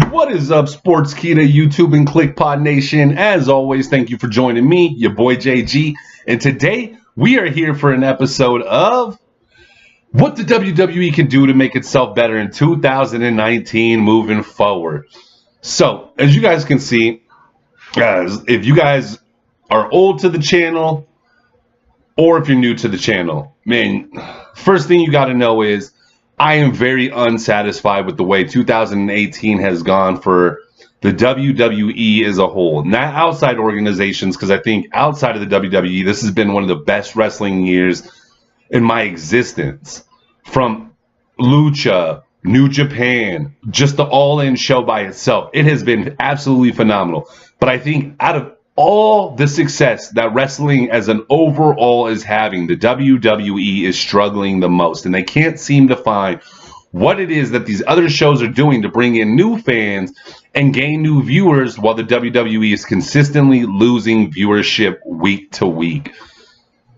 What is up, Sportskeeda, YouTube, and KliqpodNation? Nation? As always, thank you for joining me, your boy JG. And today, we are here for an episode of what the WWE can do to make itself better in 2019 moving forward. So, as you guys can see, guys, if you guys are old to the channel, or if you're new to the channel, man, first thing you got to know is I am very unsatisfied with the way 2018 has gone for the WWE as a whole. Not outside organizations, because I think outside of the WWE, this has been one of the best wrestling years in my existence. From Lucha, New Japan, just the All-In show by itself. It has been absolutely phenomenal. But I think out of all the success that wrestling as an overall is having, the WWE is struggling the most, and they can't seem to find what it is that these other shows are doing to bring in new fans and gain new viewers, while the WWE is consistently losing viewership week to week.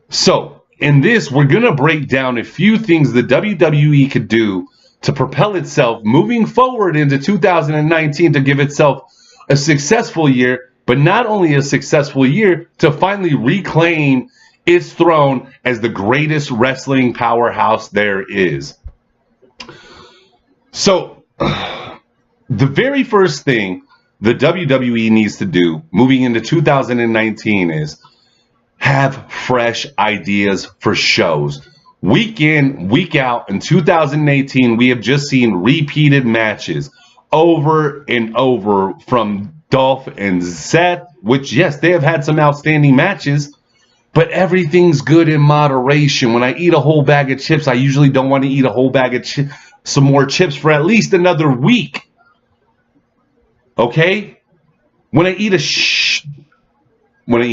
So in this, we're going to break down a few things the WWE could do to propel itself moving forward into 2019 to give itself a successful year. But not only a successful year, to finally reclaim its throne as the greatest wrestling powerhouse there is. So, the very first thing the WWE needs to do moving into 2019 is have fresh ideas for shows. Week in, week out, in 2018, we have just seen repeated matches over and over from Dolph and Seth, which, yes, they have had some outstanding matches, but everything's good in moderation. When I eat a whole bag of chips, I usually don't want to eat a whole bag of some more chips for at least another week. Okay? When I eat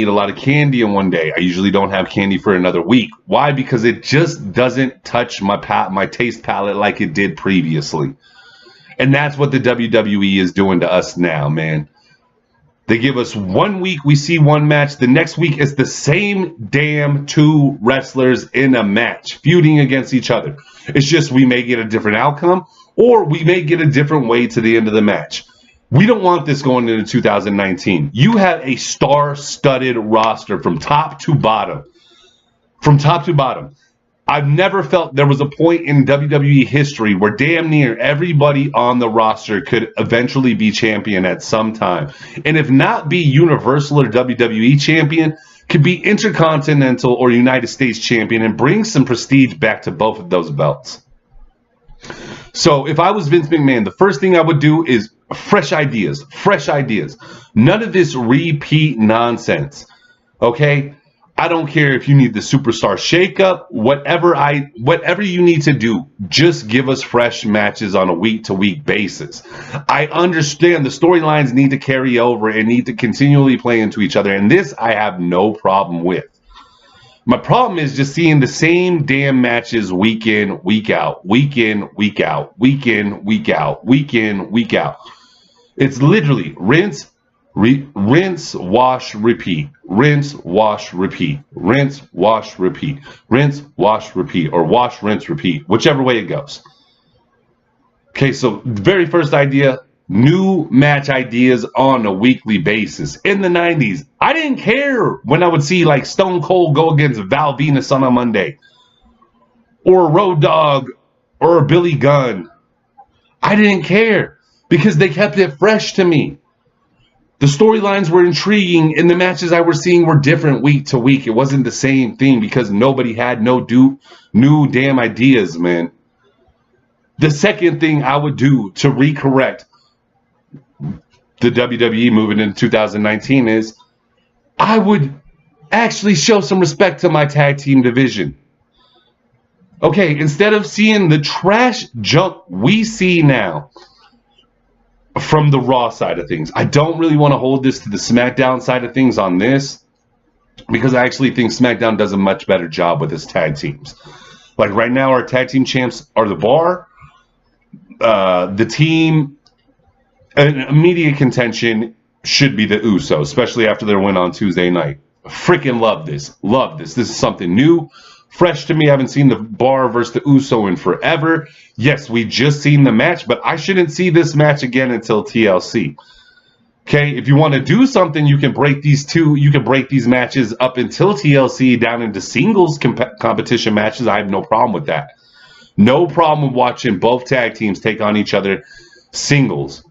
a lot of candy in one day, I usually don't have candy for another week. Why? Because it just doesn't touch my taste palette like it did previously. And that's what the WWE is doing to us now, man. They give us 1 week, we see one match. The next week, it's the same damn two wrestlers in a match, feuding against each other. It's just we may get a different outcome, or we may get a different way to the end of the match. We don't want this going into 2019. You have a star-studded roster from top to bottom. From top to bottom. I've never felt there was a point in WWE history where damn near everybody on the roster could eventually be champion at some time. And if not be Universal or WWE champion, could be Intercontinental or United States champion and bring some prestige back to both of those belts. So if I was Vince McMahon, the first thing I would do is fresh ideas. Fresh ideas. None of this repeat nonsense. Okay? I don't care if you need the superstar shakeup, whatever you need to do, just give us fresh matches on a week-to-week basis. I understand the storylines need to carry over and need to continually play into each other, and this I have no problem with. My problem is just seeing the same damn matches week in, week out, week in, week out, week in, week out, week in, week out. It's literally rinse, wash, repeat, rinse, wash, repeat, rinse, wash, repeat, rinse, wash, repeat, or wash, rinse, repeat, whichever way it goes. Okay, so the very first idea, new match ideas on a weekly basis. In the 90s, I didn't care when I would see like Stone Cold go against Val Venus on a Monday, or a Road Dogg, or a Billy Gunn. I didn't care because they kept it fresh to me. The storylines were intriguing, and the matches I was seeing were different week to week. It wasn't the same thing because nobody had new damn ideas, man. The second thing I would do to recorrect the WWE moving into 2019 is I would actually show some respect to my tag team division. Okay, instead of seeing the trash junk we see now from the Raw side of things. I don't really want to hold this to the SmackDown side of things on this, because I actually think SmackDown does a much better job with its tag teams. Like right now, our tag team champs are the Bar. The team in immediate contention should be the Usos, especially after their win on Tuesday night. Freaking love this. Love this. This is something new, fresh to me. I haven't seen the Bar versus the Uso in forever. Yes, we just seen the match, but I shouldn't see this match again until TLC. Okay, if you want to do something, you can break these matches up until TLC down into singles competition matches. I have no problem with that. No problem with watching both tag teams take on each other singles.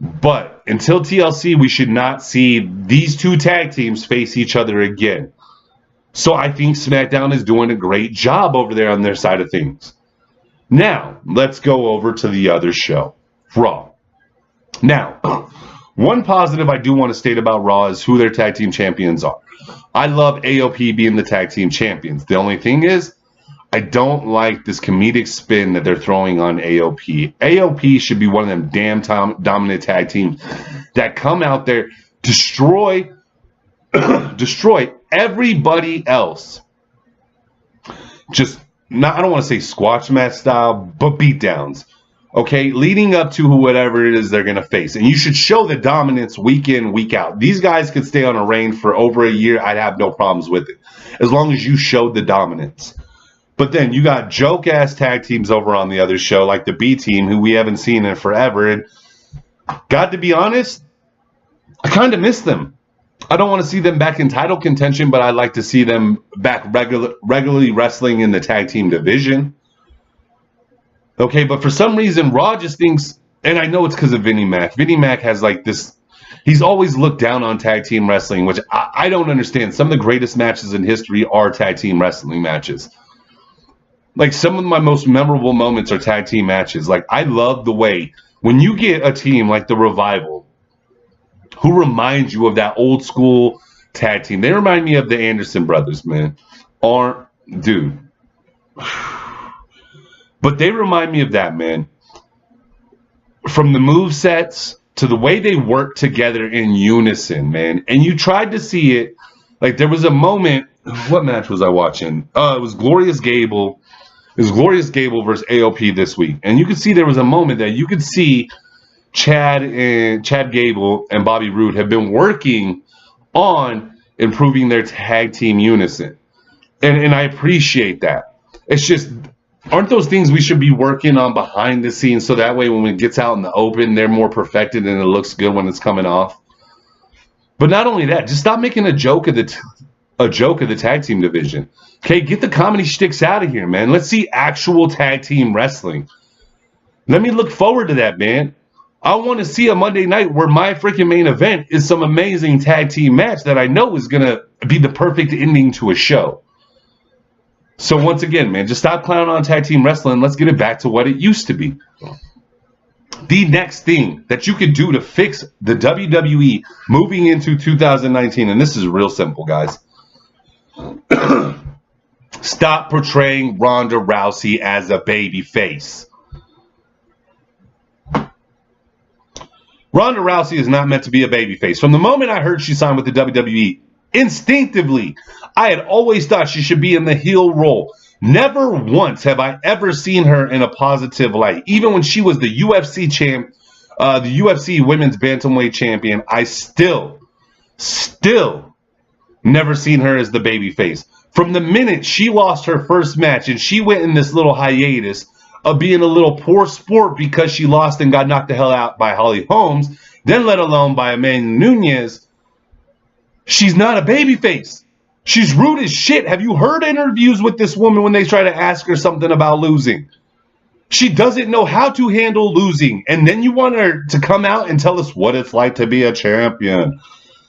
But until TLC, we should not see these two tag teams face each other again. So I think SmackDown is doing a great job over there on their side of things. Now, let's go over to the other show, Raw. Now, one positive I do want to state about Raw is who their tag team champions are. I love AOP being the tag team champions. The only thing is, I don't like this comedic spin that they're throwing on AOP. AOP should be one of them damn dominant tag teams that come out there, destroy everybody else. Just, I don't want to say squash match style, but beatdowns. Okay, leading up to whatever it is they're going to face. And you should show the dominance week in, week out. These guys could stay on a reign for over a year. I'd have no problems with it, as long as you showed the dominance. But then you got joke-ass tag teams over on the other show, like the B Team, who we haven't seen in forever. And got to be honest, I kind of miss them. I don't want to see them back in title contention, but I'd like to see them back regularly wrestling in the tag team division. Okay, but for some reason, Raw just thinks, and I know it's because of Vinnie Mac. Vinnie Mac has like this, he's always looked down on tag team wrestling, which I don't understand. Some of the greatest matches in history are tag team wrestling matches. Like, some of my most memorable moments are tag team matches. Like, I love the way, when you get a team like the Revival, who reminds you of that old school tag team. They remind me of the Anderson brothers, man. Dude. But they remind me of that, man. From the movesets to the way they work together in unison, man. And you tried to see it. Like, there was a moment. What match was I watching? It was Glorious Gable. It was Glorious Gable versus AOP this week. And you could see there was a moment that you could see Chad Gable and Bobby Roode have been working on improving their tag team unison. And I appreciate that. It's just, aren't those things we should be working on behind the scenes so that way when it gets out in the open, they're more perfected and it looks good when it's coming off? But not only that, just stop making a joke of the tag team division. Okay, get the comedy shticks out of here, man. Let's see actual tag team wrestling. Let me look forward to that, man. I want to see a Monday night where my freaking main event is some amazing tag team match that I know is going to be the perfect ending to a show. So once again, man, just stop clowning on tag team wrestling. Let's get it back to what it used to be. The next thing that you could do to fix the WWE moving into 2019, and this is real simple, guys. Stop portraying Ronda Rousey as a baby face. Ronda Rousey is not meant to be a baby face. From the moment I heard she signed with the WWE, instinctively, I had always thought she should be in the heel role. Never once have I ever seen her in a positive light. Even when she was the UFC champ, the UFC Women's Bantamweight champion, I still never seen her as the babyface. From the minute she lost her first match and she went in this little hiatus of being a little poor sport because she lost and got knocked the hell out by Holly Holmes, then let alone by Amanda Nunes, she's not a babyface. She's rude as shit. Have you heard interviews with this woman when they try to ask her something about losing? She doesn't know how to handle losing. And then you want her to come out and tell us what it's like to be a champion.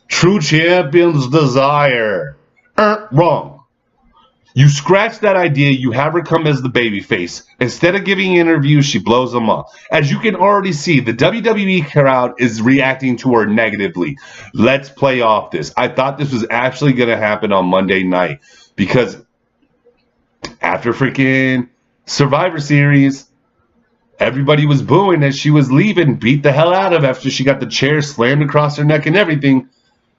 True champion's desire. Wrong. You scratch that idea, you have her come as the babyface. Instead of giving interviews, she blows them off. As you can already see, the WWE crowd is reacting to her negatively. Let's play off this. I thought this was actually going to happen on Monday night because after freaking Survivor Series, everybody was booing as she was leaving, beat the hell out of after she got the chair slammed across her neck and everything.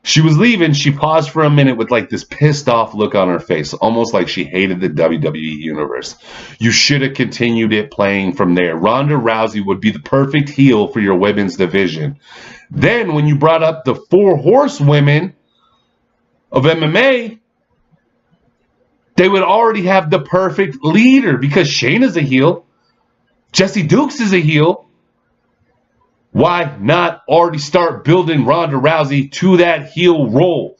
She was leaving. She paused for a minute with like this pissed off look on her face, almost like she hated the WWE universe. You should have continued it playing from there. Ronda Rousey would be the perfect heel for your women's division. Then when you brought up the 4 horsewomen of MMA, They would already have the perfect leader because Shayna's a heel. Jesse Dukes is a heel. Why not already start building Ronda Rousey to that heel role?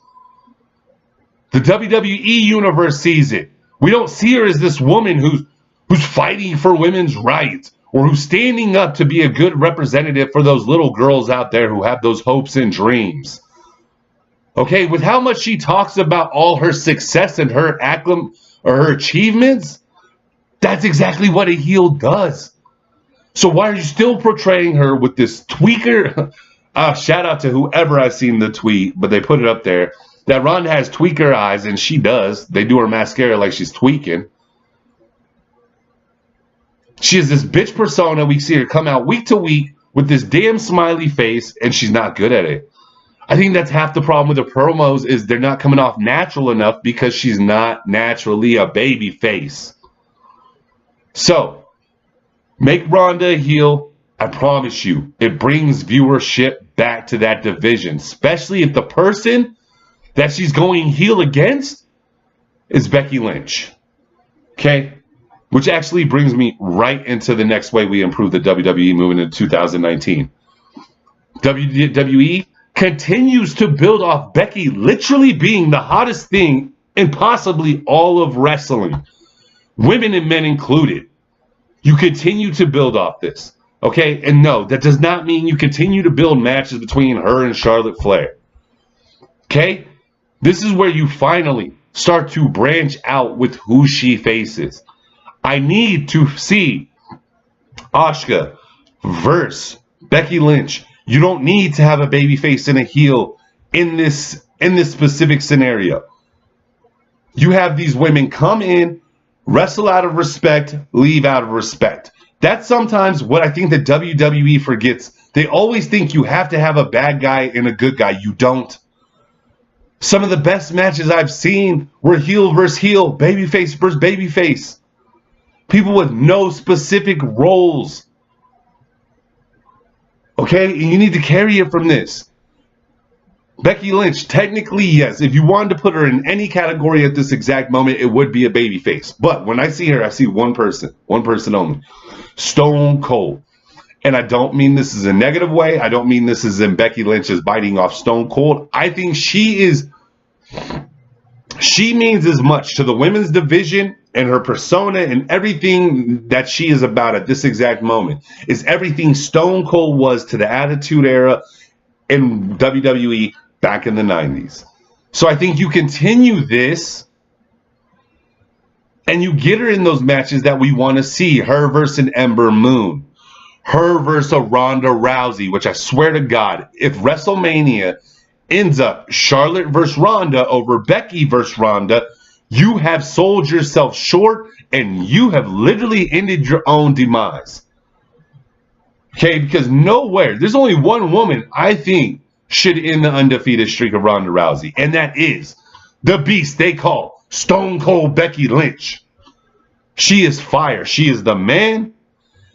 The WWE universe sees it. We don't see her as this woman who's fighting for women's rights or who's standing up to be a good representative for those little girls out there who have those hopes and dreams. Okay, with how much she talks about all her success and her her achievements, that's exactly what a heel does. So why are you still portraying her with this tweaker? Shout out to whoever I've seen the tweet, but they put it up there. That Ronda has tweaker eyes, and she does. They do her mascara like she's tweaking. She has this bitch persona. We see her come out week to week with this damn smiley face, and she's not good at it. I think that's half the problem with her promos is they're not coming off natural enough because she's not naturally a baby face. So, make Ronda a heel. I promise you, it brings viewership back to that division, especially if the person that she's going heel against is Becky Lynch. Okay? Which actually brings me right into the next way we improve the WWE moving into 2019. WWE continues to build off Becky literally being the hottest thing in possibly all of wrestling. Women and men included. You continue to build off this. Okay? And no, that does not mean you continue to build matches between her and Charlotte Flair. Okay? This is where you finally start to branch out with who she faces. I need to see Asuka versus Becky Lynch. You don't need to have a babyface and a heel in this specific scenario. You have these women come in, wrestle out of respect, leave out of respect. That's sometimes what I think the WWE forgets. They always think you have to have a bad guy and a good guy. You don't. Some of the best matches I've seen were heel versus heel, babyface versus babyface. People with no specific roles. Okay? And you need to carry it from this. Becky Lynch, technically, yes. If you wanted to put her in any category at this exact moment, it would be a babyface. But when I see her, I see one person only. Stone Cold. And I don't mean this is a negative way. I don't mean this is in Becky Lynch is biting off Stone Cold. I think she means as much to the women's division and her persona and everything that she is about at this exact moment is everything Stone Cold was to the Attitude Era in WWE back in the 90s. So I think you continue this and you get her in those matches that we want to see. Her versus an Ember Moon. Her versus a Ronda Rousey, which I swear to God, if WrestleMania ends up Charlotte versus Ronda over Becky versus Ronda, you have sold yourself short and you have literally ended your own demise. Okay, because nowhere, there's only one woman I think should end the undefeated streak of Ronda Rousey, and that is the beast they call Stone Cold Becky Lynch. She is fire. She is the man.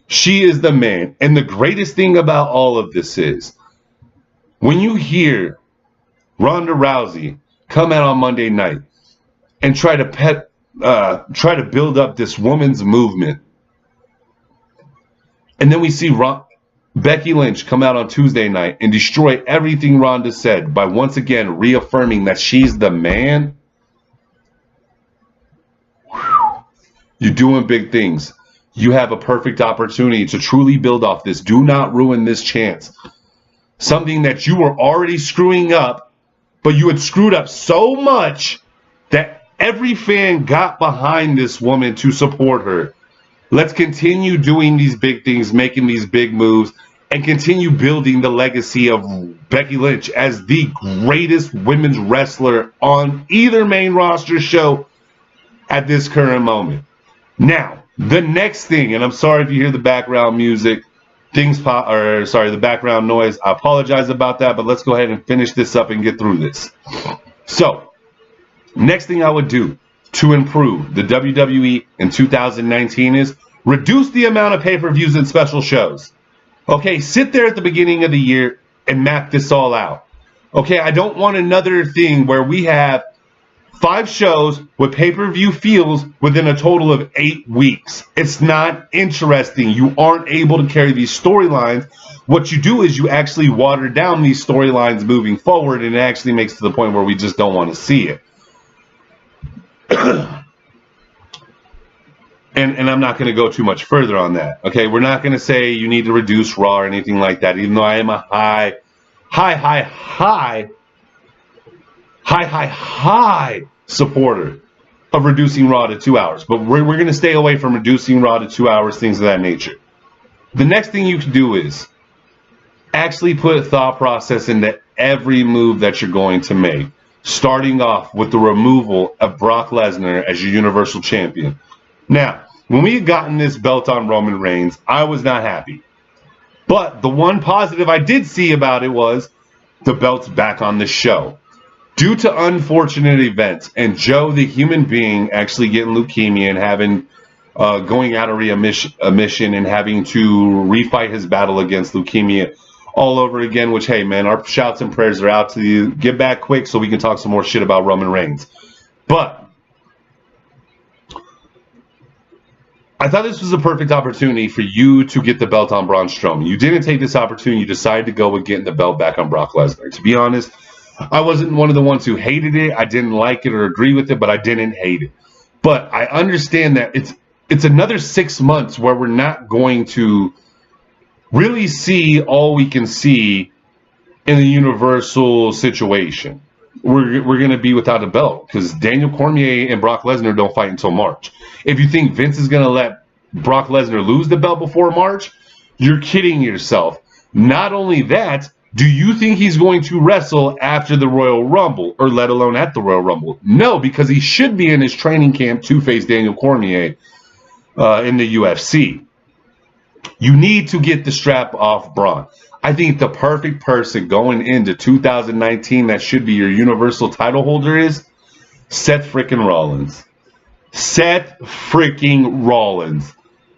She is the man. And the greatest thing about all of this is when you hear Ronda Rousey come out on Monday night and try to build up this woman's movement, and then we see Becky Lynch come out on Tuesday night and destroy everything Ronda said by once again reaffirming that she's the man. You're doing big things. You have a perfect opportunity to truly build off this. Do not ruin this chance. Something that you were already screwing up, but you had screwed up so much that every fan got behind this woman to support her. Let's continue doing these big things, making these big moves, and continue building the legacy of Becky Lynch as the greatest women's wrestler on either main roster show at this current moment. Now, the next thing, and I'm sorry if you hear the background music, the background noise. I apologize about that, but let's go ahead and finish this up and get through this. So, next thing I would do to improve the WWE in 2019 is reduce the amount of pay-per-views and special shows. Okay, sit there at the beginning of the year and map this all out. Okay, I don't want another thing where we have 5 shows with pay-per-view feels within a total of 8 weeks. It's not interesting. You aren't able to carry these storylines. What you do is you actually water down these storylines moving forward, and it actually makes it to the point where we just don't want to see it. And I'm not going to go too much further on that. Okay, we're not going to say you need to reduce Raw or anything like that, even though I am a high supporter of reducing Raw to 2 hours. But we're going to stay away from reducing Raw to 2 hours, things of that nature. The next thing you can do is actually put a thought process into every move that you're going to make, starting off with the removal of Brock Lesnar as your Universal Champion. Now, when we had gotten this belt on Roman Reigns, I was not happy. But the one positive I did see about it was the belt's back on the show. Due to unfortunate events and Joe, the human being, actually getting leukemia and having going out of remission and having to refight his battle against leukemia all over again, which, hey, man, our shouts and prayers are out to you. Get back quick so we can talk some more shit about Roman Reigns. But I thought this was a perfect opportunity for you to get the belt on Braun Strowman. You didn't take this opportunity. You decided to go with getting the belt back on Brock Lesnar. To be honest, I wasn't one of the ones who hated it. I didn't like it or agree with it, but I didn't hate it. But I understand that it's another 6 months where we're not going to really see all we can see in the Universal situation. We're going to be without a belt because Daniel Cormier and Brock Lesnar don't fight until March. If you think Vince is going to let Brock Lesnar lose the belt before March, you're kidding yourself. Not only that, do you think he's going to wrestle after the Royal Rumble, or let alone at the Royal Rumble? No, because he should be in his training camp to face Daniel Cormier in the UFC. You need to get the strap off Braun. I think the perfect person going into 2019 that should be your Universal title holder is Seth freaking Rollins. Seth freaking Rollins.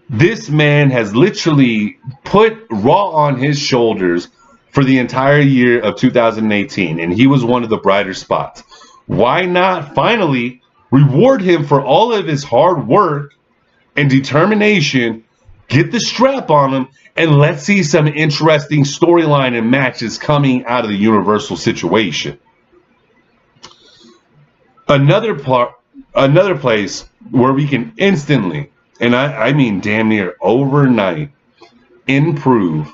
This man has literally put Raw on his shoulders for the entire year of 2018, and he was one of the brighter spots. Why not finally reward him for all of his hard work and determination, get the strap on him, and let's see some interesting storyline and matches coming out of the Universal situation. Another place where we can instantly, and I mean damn near overnight, improve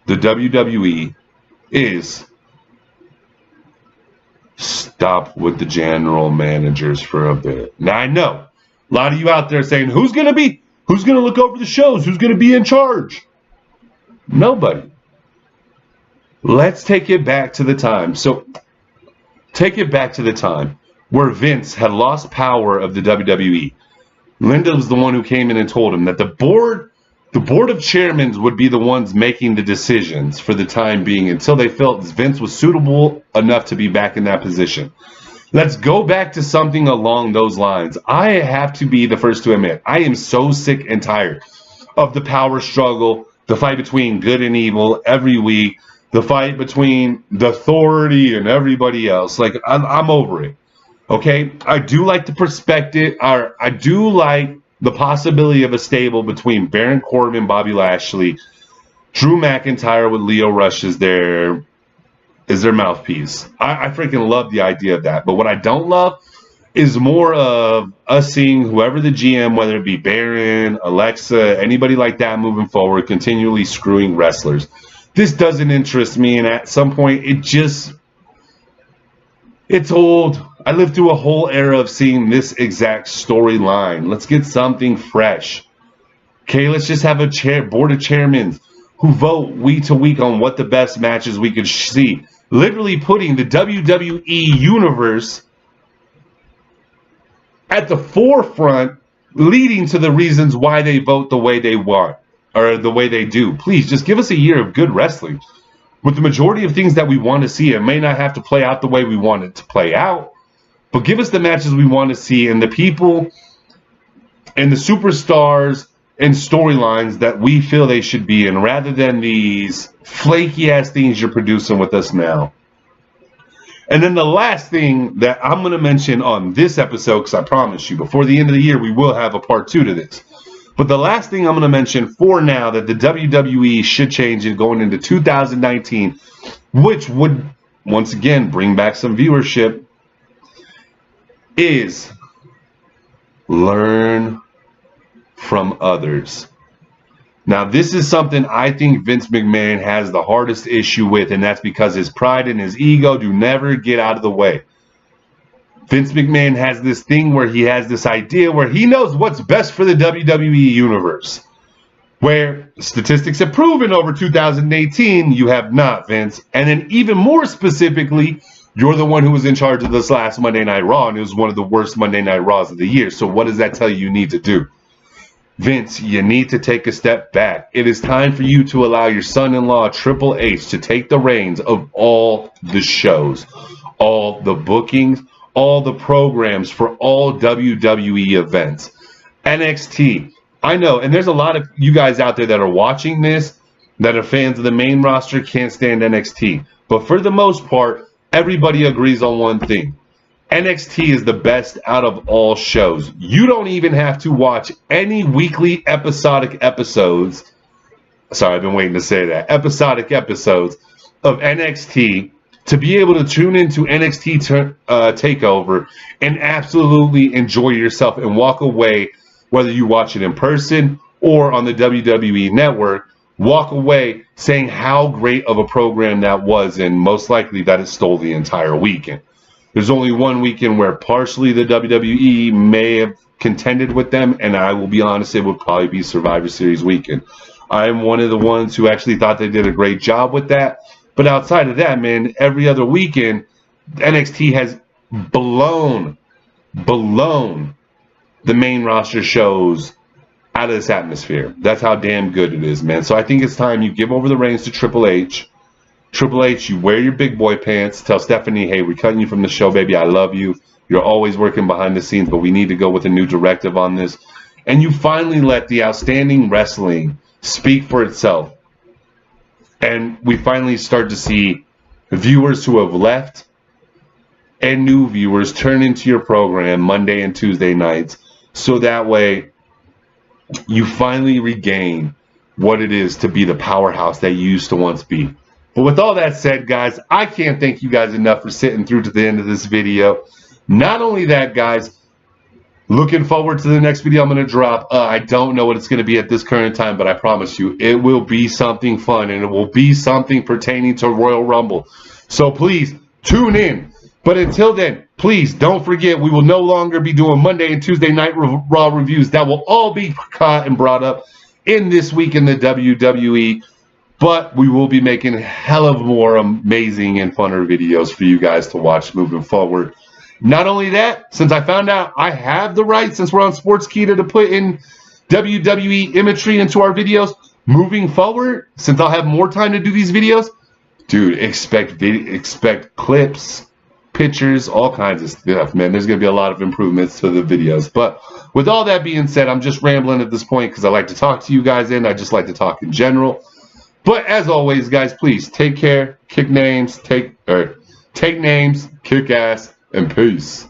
the WWE is stop with the general managers for a bit. Now I know a lot of you out there saying, who's going to look over the shows? Who's going to be in charge? Nobody. Let's take it back to the time. So take it back to the time where Vince had lost power of the WWE. Linda was the one who came in and told him that the board of chairmen would be the ones making the decisions for the time being until they felt Vince was suitable enough to be back in that position. Let's go back to something along those lines. I have to be the first to admit, I am so sick and tired of the power struggle, the fight between good and evil every week, the fight between the authority and everybody else. Like, I'm over it. Okay? I do like the perspective, or I do like the possibility of a stable between Baron Corbin, Bobby Lashley, Drew McIntyre with Lio Rush as their mouthpiece. I freaking love the idea of that. But what I don't love is more of us seeing whoever the GM, whether it be Baron, Alexa, anybody like that moving forward, continually screwing wrestlers. This doesn't interest me, and at some point, it's old. I lived through a whole era of seeing this exact storyline. Let's get something fresh. Okay, let's just have a board of chairmen who vote week to week on what the best matches we could see. Literally putting the WWE universe at the forefront, leading to the reasons why they vote the way they want, or the way they do. Please, just give us a year of good wrestling. With the majority of things that we want to see, it may not have to play out the way we want it to play out, but give us the matches we want to see and the people and the superstars and storylines that we feel they should be in, rather than these flaky ass things you're producing with us now. And then the last thing that I'm going to mention on this episode, because I promise you, before the end of the year, we will have a part 2 to this. But the last thing I'm going to mention for now that the WWE should change in going into 2019, which would, once again, bring back some viewership, is learn from others. Now, this is something I think Vince McMahon has the hardest issue with, and that's because his pride and his ego do never get out of the way. Vince McMahon has this thing where he has this idea where he knows what's best for the WWE universe. Where statistics have proven over 2018, you have not, Vince. And then even more specifically, you're the one who was in charge of this last Monday Night Raw, and it was one of the worst Monday Night Raws of the year. So what does that tell you need to do? Vince, you need to take a step back. It is time for you to allow your son-in-law, Triple H, to take the reins of all the shows, all the bookings, all the programs for all WWE events. NXT, I know, and there's a lot of you guys out there that are watching this that are fans of the main roster, can't stand NXT. But for the most part, everybody agrees on one thing. NXT is the best out of all shows. You don't even have to watch any weekly episodic episodes. Sorry, I've been waiting to say that. Episodic episodes of NXT to be able to tune into NXT TakeOver and absolutely enjoy yourself and walk away, whether you watch it in person or on the WWE Network, walk away saying how great of a program that was, and most likely that it stole the entire weekend. There's only one weekend where partially the WWE may have contended with them, and I will be honest, it would probably be Survivor Series weekend. I am one of the ones who actually thought they did a great job with that. But outside of that, man, every other weekend, NXT has blown the main roster shows out of this atmosphere. That's how damn good it is, man. So I think it's time you give over the reins to Triple H. Triple H, you wear your big boy pants. Tell Stephanie, hey, we're cutting you from the show, baby. I love you. You're always working behind the scenes, but we need to go with a new directive on this. And you finally let the outstanding wrestling speak for itself. And we finally start to see viewers who have left and new viewers turn into your program Monday and Tuesday nights. So that way you finally regain what it is to be the powerhouse that you used to once be. But with all that said, guys, I can't thank you guys enough for sitting through to the end of this video. Not only that, guys, looking forward to the next video I'm going to drop. I don't know what it's going to be at this current time, but I promise you it will be something fun, and it will be something pertaining to Royal Rumble. So please tune in. But until then, please don't forget, we will no longer be doing Monday and Tuesday night Raw reviews. That will all be caught and brought up in this week in the WWE. But we will be making a hell of more amazing and funner videos for you guys to watch moving forward. Not only that, since I found out I have the right, since we're on Sportskeeda, to put in WWE imagery into our videos, moving forward, since I'll have more time to do these videos, dude, expect clips, pictures, all kinds of stuff, man. There's going to be a lot of improvements to the videos. But with all that being said, I'm just rambling at this point because I like to talk to you guys, and I just like to talk in general. But as always, guys, please take care, kick names, take names, kick ass, and peace.